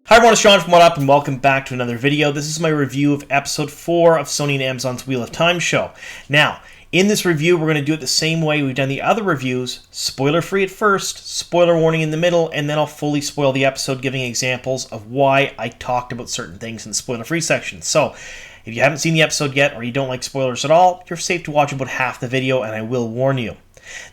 Hi everyone, it's Sean from What Up, and welcome back to another video. This is my review of episode 4 of Sony and Amazon's Wheel of Time show. Now, in this review, we're going to do it the same way we've done the other reviews, spoiler-free at first, spoiler warning in the middle, and then I'll fully spoil the episode, giving examples of why I talked about certain things in the spoiler-free section. So, if you haven't seen the episode yet, or you don't like spoilers at all, you're safe to watch about half the video, and I will warn you.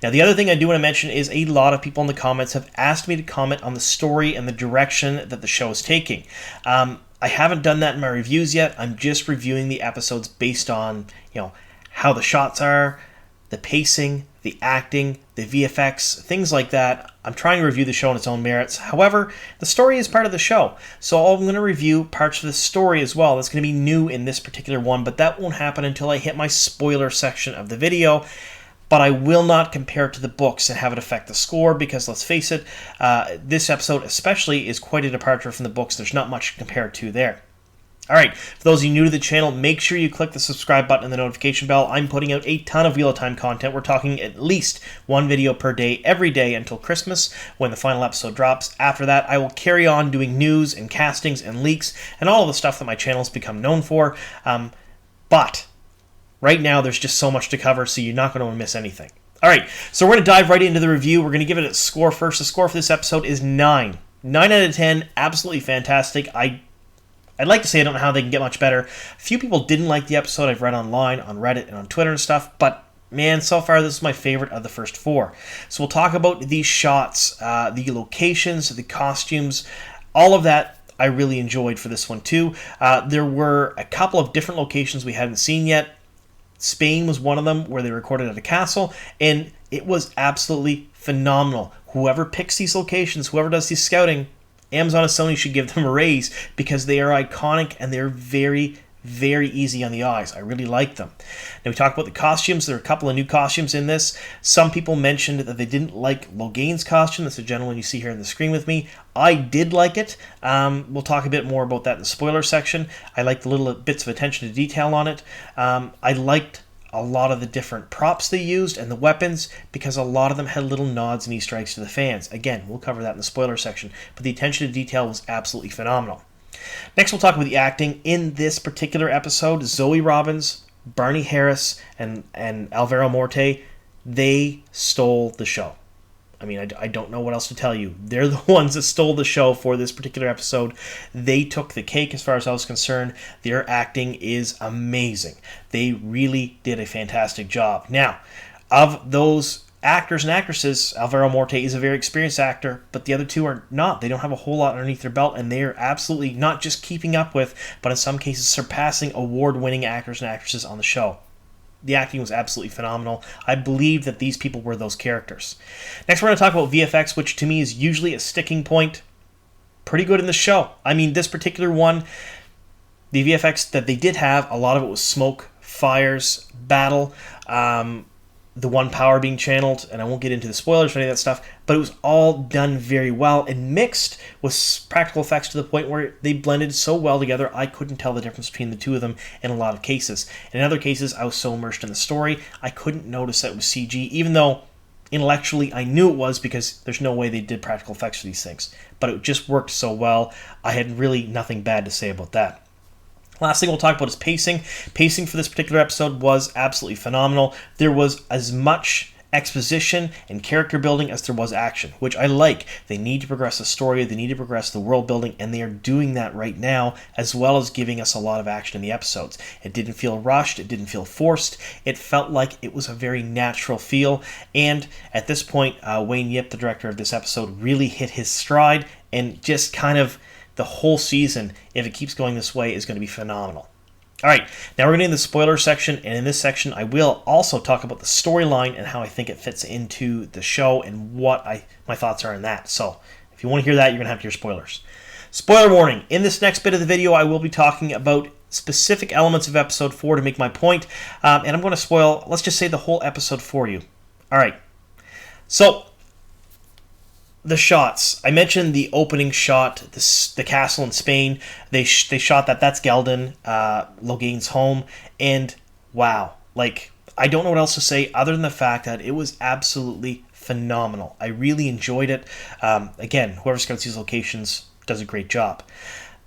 Now, the other thing I do want to mention is a lot of people in the comments have asked me to comment on the story and the direction that the show is taking. I haven't done that in my reviews yet. I'm just reviewing the episodes based on, how the shots are, the pacing, the acting, the VFX, things like that. I'm trying to review the show on its own merits. However, the story is part of the show, so I'm going to review parts of the story as well. That's going to be new in this particular one, but that won't happen until I hit my spoiler section of the video. But I will not compare it to the books and have it affect the score because, let's face it, this episode especially is quite a departure from the books. There's not much to compare to there. Alright, for those of you new to the channel, make sure you click the subscribe button and the notification bell. I'm putting out a ton of Wheel of Time content. We're talking at least one video per day, every day until Christmas, when the final episode drops. After that, I will carry on doing news and castings and leaks and all of the stuff that my channel's become known for. But right now, there's just so much to cover, so you're not going to miss anything. All right, so we're going to dive right into the review. We're going to give it a score first. The score for this episode is 9. 9 out of 10, absolutely fantastic. I'd like to say I don't know how they can get much better. A few people didn't like the episode. I've read online, on Reddit, and on Twitter and stuff, but man, so far this is my favorite of the first 4. So we'll talk about these shots, the locations, the costumes, all of that. I really enjoyed for this one too. There were a couple of different locations we hadn't seen yet. Spain was one of them where they recorded at a castle, and it was absolutely phenomenal. Whoever picks these locations, whoever does these scouting, Amazon and Sony should give them a raise because they are iconic and they're very, very easy on the eyes. I really like them. Now we talked about the costumes. There are a couple of new costumes in this. Some people mentioned that they didn't like Loghain's costume. That's the gentleman you see here on the screen with me. I did like it. We'll talk a bit more about that in the spoiler section. I liked the little bits of attention to detail on it. I liked a lot of the different props they used and the weapons because a lot of them had little nods and Easter eggs to the fans. Again, we'll cover that in the spoiler section, but the attention to detail was absolutely phenomenal. Next, we'll talk about the acting. In this particular episode, Zoe Robbins, Barney Harris, and Alvaro Morte, they stole the show. I mean, I don't know what else to tell you. They're the ones that stole the show for this particular episode. They took the cake as far as I was concerned. Their acting is amazing. They really did a fantastic job. Now, of those actors and actresses, Alvaro Morte is a very experienced actor, but the other two are not. They don't have a whole lot underneath their belt, and they are absolutely not just keeping up with, but in some cases surpassing award-winning actors and actresses on the show. The acting was absolutely phenomenal. I believe that these people were those characters. Next, we're going to talk about VFX, which to me is usually a sticking point. Pretty good in the show. I mean, this particular one, the VFX that they did have, a lot of it was smoke, fires, battle, the one power being channeled, and I won't get into the spoilers or any of that stuff, but it was all done very well and mixed with practical effects to the point where they blended so well together I couldn't tell the difference between the two of them in a lot of cases. In other cases, I was so immersed in the story, I couldn't notice that it was CG, even though intellectually I knew it was because there's no way they did practical effects for these things. But it just worked so well, I had really nothing bad to say about that. Last thing we'll talk about is pacing. Pacing for this particular episode was absolutely phenomenal. There was as much exposition and character building as there was action, which I like. They need to progress the story, they need to progress the world building, and they are doing that right now, as well as giving us a lot of action in the episodes. It didn't feel rushed, it didn't feel forced, it felt like it was a very natural feel, and at this point, Wayne Yip, the director of this episode, really hit his stride, and just kind of the whole season, if it keeps going this way, is going to be phenomenal. All right, now we're going to get into the spoiler section, and in this section, I will also talk about the storyline and how I think it fits into the show and what my thoughts are on that. So, if you want to hear that, you're going to have to hear spoilers. Spoiler warning, in this next bit of the video, I will be talking about specific elements of episode 4 to make my point, and I'm going to spoil, let's just say, the whole episode for you. All right, so the shots. I mentioned the opening shot, the castle in Spain. They shot that. That's Geldon, Loghain's home. And wow, like, I don't know what else to say other than the fact that it was absolutely phenomenal. I really enjoyed it. Again, whoever scouts these locations, does a great job.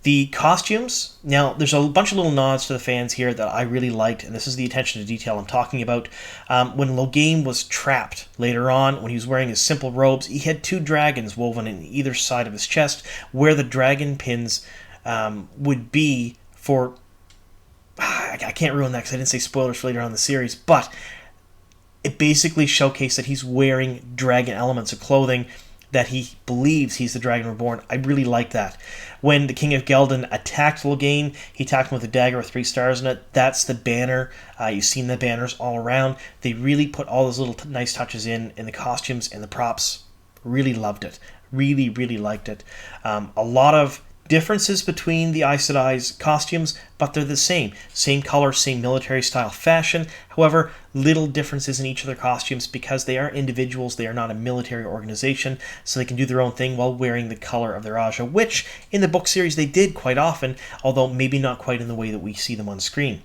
The costumes, now there's a bunch of little nods to the fans here that I really liked, and this is the attention to detail I'm talking about. When Logain was trapped later on, when he was wearing his simple robes, he had 2 dragons woven in either side of his chest, where the dragon pins would be for... I can't ruin that because I didn't say spoilers for later on in the series, but it basically showcased that he's wearing dragon elements of clothing, that he believes he's the Dragon Reborn. I really like that. When the King of Geldon attacked Logain, he attacked him with a dagger with 3 stars in it. That's the banner. You've seen the banners all around. They really put all those little nice touches in the costumes and the props. Really loved it. Really, really liked it. A lot of differences between the Aes Sedai's costumes, but they're the same. Same color, same military style fashion. However, little differences in each of their costumes because they are individuals. They are not a military organization, so they can do their own thing while wearing the color of their Aja, which in the book series they did quite often, although maybe not quite in the way that we see them on screen.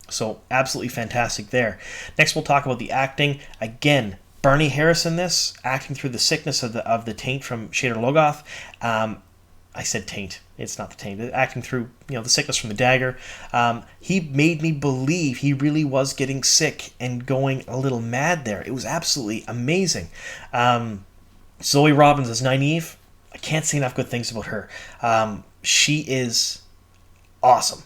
So absolutely fantastic there. Next we'll talk about the acting. Again, Barney Harris in this, acting through the sickness of the taint from Shader Logoth. I said taint. It's not the taint. Acting through, the sickness from the dagger. He made me believe he really was getting sick and going a little mad there. It was absolutely amazing. Zoe Robbins as Nynaeve. I can't say enough good things about her. She is awesome.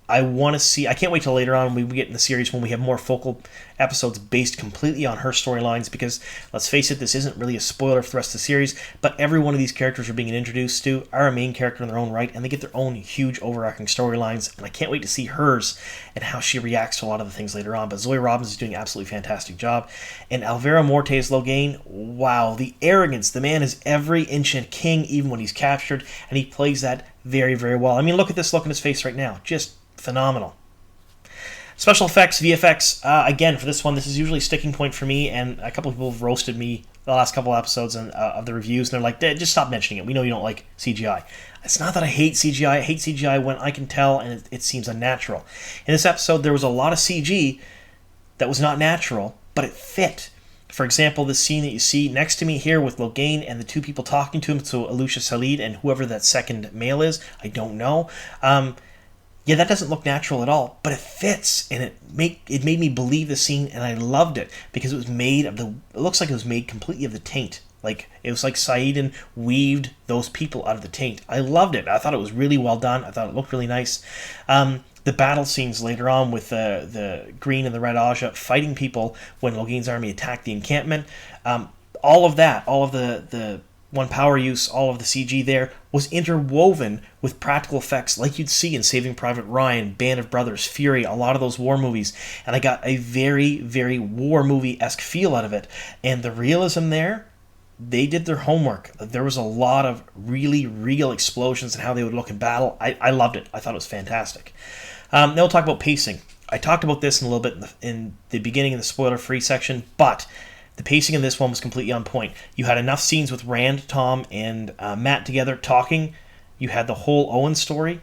I can't wait till later on when we get in the series when we have more focal episodes based completely on her storylines, because let's face it, this isn't really a spoiler for the rest of the series, but every one of these characters we're being introduced to are a main character in their own right, and they get their own huge overarching storylines, and I can't wait to see hers and how she reacts to a lot of the things later on. But Zoe Robbins is doing an absolutely fantastic job. And Alvaro Morte as Logain, wow, the arrogance. The man is every ancient king, even when he's captured, and he plays that very, very well. I mean, look at this look in his face right now. Just phenomenal. Special effects, VFX, again, for this one, this is usually a sticking point for me, and a couple of people have roasted me the last couple episodes of the reviews, and they're like, just stop mentioning it. We know you don't like CGI. It's not that I hate CGI. I hate CGI when I can tell and it seems unnatural. In this episode, there was a lot of CG that was not natural, but it fit. For example, the scene that you see next to me here with Logain and the 2 people talking to him, so Alusha Salid and whoever that second male is, I don't know. Yeah, that doesn't look natural at all, but it fits, and it made me believe the scene, and I loved it because it was made of it looks like it was made completely of the taint. Like it was like Saidin weaved those people out of the taint. I loved it. I thought it was really well done. I thought it looked really nice. The battle scenes later on with the green and the red Aja fighting people when Logain's army attacked the encampment, all of that, all of the one power use, all of the CG there was interwoven with practical effects like you'd see in Saving Private Ryan, Band of Brothers, Fury, a lot of those war movies. And I got a very, very war movie-esque feel out of it. And the realism there, they did their homework. There was a lot of really real explosions and how they would look in battle. I loved it. I thought it was fantastic. Now we'll talk about pacing. I talked about this in a little bit in the beginning in the spoiler-free section, but the pacing in this one was completely on point. You had enough scenes with Rand, Tom, and Matt together talking. You had the whole Owen story.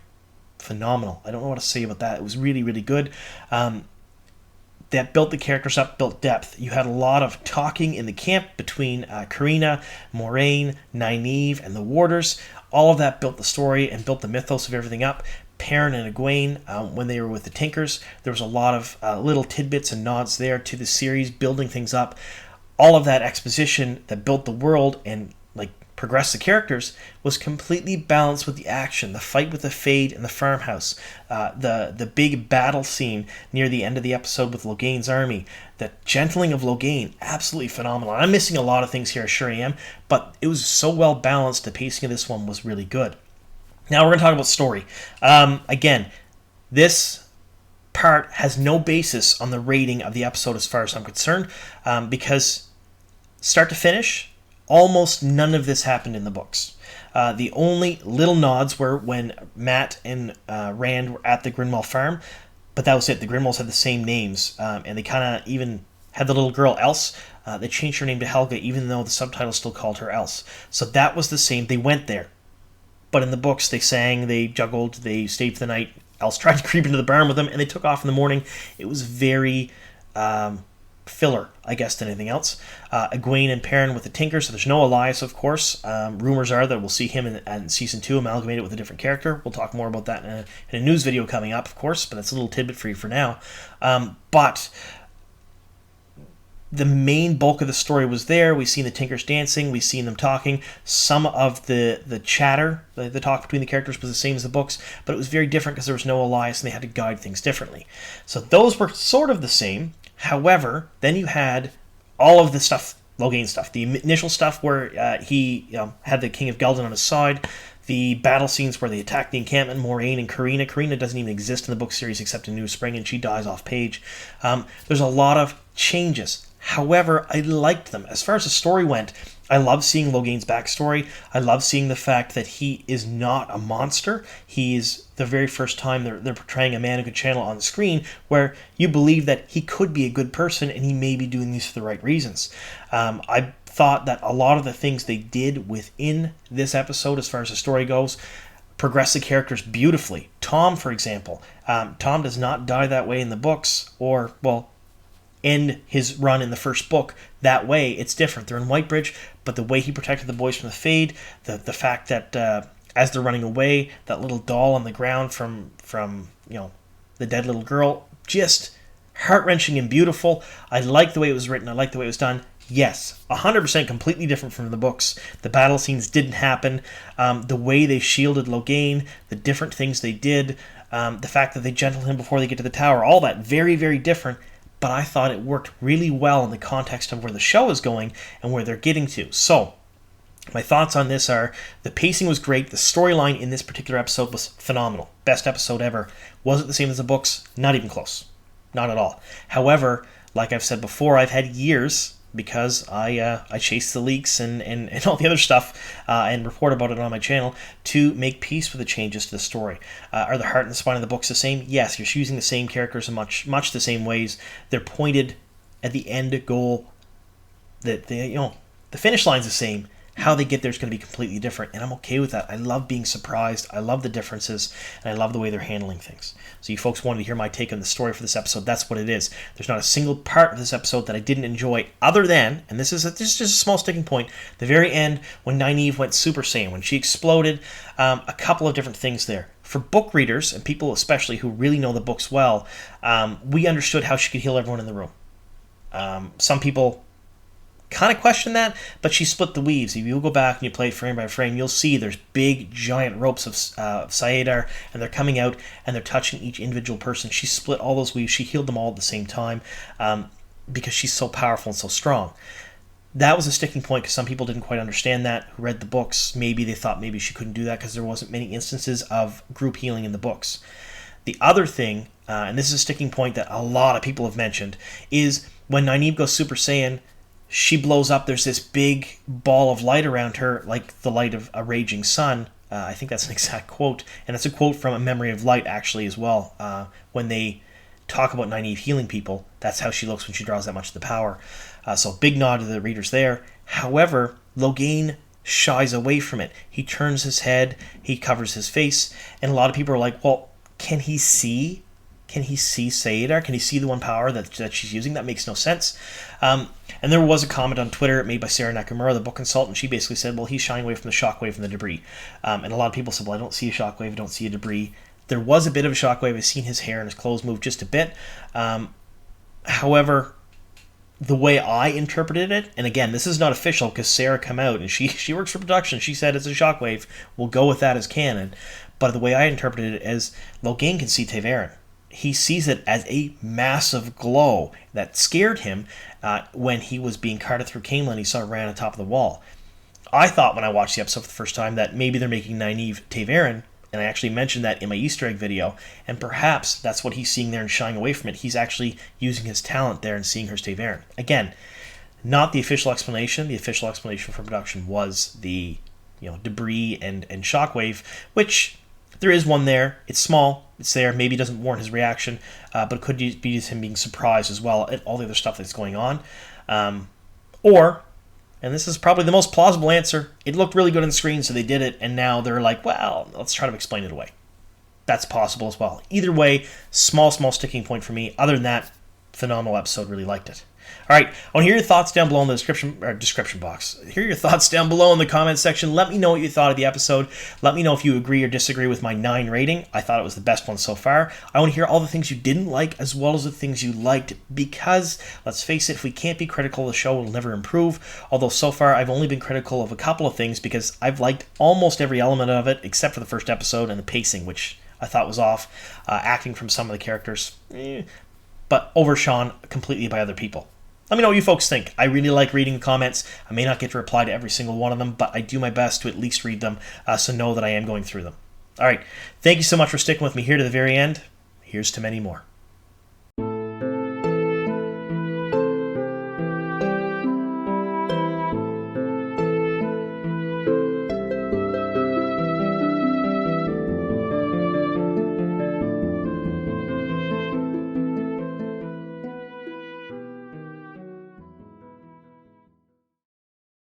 Phenomenal. I don't know what to say about that. It was really, really good. That built the characters up, built depth. You had a lot of talking in the camp between Karina, Moraine, Nynaeve, and the Warders. All of that built the story and built the mythos of everything up. Perrin and Egwene, when they were with the Tinkers, there was a lot of little tidbits and nods there to the series, building things up. All of that exposition that built the world and progressed the characters was completely balanced with the action. The fight with the Fade in the farmhouse, the big battle scene near the end of the episode with Logain's army, the gentling of Logain, absolutely phenomenal. I'm missing a lot of things here, I sure am, but it was so well balanced. The pacing of this one was really good. Now we're going to talk about story. Again, this part has no basis on the rating of the episode as far as I'm concerned, because start to finish, almost none of this happened in the books. The only little nods were when Matt and Rand were at the Grinwell farm, but that was it. The Grinwells had the same names, and they kind of even had the little girl Else. They changed her name to Helga, even though the subtitle still called her Else. So that was the same. They went there. But in the books, they sang, they juggled, they stayed for the night. Else tried to creep into the barn with them, and they took off in the morning. It was very filler, I guess, than anything else. Egwene and Perrin with the Tinker, so there's no Elias, of course. Rumors are that we'll see him in Season 2 amalgamated with a different character. We'll talk more about that in a news video coming up, of course, but that's a little tidbit for you for now. But the main bulk of the story was there. We've seen the Tinkers dancing. We've seen them talking. Some of the chatter, the talk between the characters was the same as the books, but it was very different because there was no Elias and they had to guide things differently. So those were sort of the same. However, then you had all of the stuff, Logain stuff, the initial stuff where he had the King of Geldon on his side, the battle scenes where they attack the encampment, Moraine and Karina. Karina doesn't even exist in the book series except in New Spring, and she dies off page. There's a lot of changes. However, I liked them. As far as the story went, I love seeing Logain's backstory. I love seeing the fact that he is not a monster. He is the very first time they're portraying a man who could channel on the screen where you believe that he could be a good person and he may be doing these for the right reasons. I thought that a lot of the things they did within this episode, as far as the story goes, progress the characters beautifully. Tom, for example. Tom does not die that way in the books, or, well, end his run in the first book that way. It's different. They're in Whitebridge, but the way he protected the boys from the Fade, the fact that as they're running away, that little doll on the ground from the dead little girl, just heart-wrenching and beautiful. I like the way it was written. I like the way it was done. Yes, 100% completely different from the books. The battle scenes didn't happen. The way they shielded Logain, the different things they did, the fact that they gentled him before they get to the tower, all that very, very different. But I thought it worked really well in the context of where the show is going and where they're getting to. So, my thoughts on this are, the pacing was great. The storyline in this particular episode was phenomenal. Best episode ever. Was it the same as the books? Not even close. Not at all. However, like I've said before, I've had years, because I chase the leaks and all the other stuff and report about it on my channel, to make peace with the changes to the story. Are the heart and the spine of the books the same? Yes, you're using the same characters in much the same ways. They're pointed at the end goal. The finish line's the same. How they get there is going to be completely different, and I'm okay with that. I love being surprised. I love the differences, and I love the way they're handling things. So you folks wanted to hear my take on the story for this episode. That's what it is. There's not a single part of this episode that I didn't enjoy, other than, and this is just a small sticking point, the very end when Nynaeve went Super Saiyan, when she exploded. A couple of different things there. For book readers, and people especially who really know the books well, we understood how she could heal everyone in the room. Some people kind of question that, but she split the weaves. If you go back and you play it frame by frame, you'll see there's big giant ropes of Saedar, and they're coming out and they're touching each individual person. She split all those weaves. She healed them all at the same time because she's so powerful and so strong. That was a sticking point because some people didn't quite understand that, who read the books. Maybe they thought maybe she couldn't do that because there wasn't many instances of group healing in the books. The other thing, and this is a sticking point that a lot of people have mentioned, is when Nynaeve goes Super Saiyan, she blows up. There's this big ball of light around her, like the light of a raging sun. I think that's an exact quote. And that's a quote from A Memory of Light, actually, as well. When they talk about Nynaeve healing people, that's how she looks when she draws that much of the power. So big nod to the readers there. However, Logain shies away from it. He turns his head, he covers his face, and a lot of people are like, well, can he see? Can he see Saedar? Can he see the one power that she's using? That makes no sense. And there was a comment on Twitter made by Sarah Nakamura, the book consultant. She basically said, well, he's shying away from the shockwave and the debris. And a lot of people said, well, I don't see a shockwave, I don't see a debris. There was a bit of a shockwave. I've seen his hair and his clothes move just a bit. However, the way I interpreted it, and again, this is not official because Sarah come out and she works for production. She said it's a shockwave. We'll go with that as canon. But the way I interpreted it is Logain can see Ta'Veren. He sees it as a massive glow that scared him when he was being carted through Camelin. He saw it ran on top of the wall. I thought when I watched the episode for the first time that maybe they're making Nynaeve Ta'Veren, and I actually mentioned that in my Easter egg video, and perhaps that's what he's seeing there and shying away from it. He's actually using his talent there and seeing her as Ta'Veren. Again, not the official explanation. The official explanation for production was the debris and shockwave, which there is one there. It's small. It's there. Maybe it doesn't warrant his reaction, but it could be him being surprised as well at all the other stuff that's going on. Or, and this is probably the most plausible answer, it looked really good on screen, so they did it, and now they're like, well, let's try to explain it away. That's possible as well. Either way, small sticking point for me. Other than that, phenomenal episode. Really liked it. All right, I want to hear your thoughts down below in the description box. Hear your thoughts down below in the comment section. Let me know what you thought of the episode. Let me know if you agree or disagree with my 9 rating. I thought it was the best one so far. I want to hear all the things you didn't like as well as the things you liked, because, let's face it, if we can't be critical of the show, it'll never improve. Although so far I've only been critical of a couple of things because I've liked almost every element of it except for the first episode and the pacing, which I thought was off. Acting from some of the characters, but overshone completely by other people. Let me know what you folks think. I really like reading the comments. I may not get to reply to every single one of them, but I do my best to at least read them, so know that I am going through them. All right. Thank you so much for sticking with me here to the very end. Here's to many more.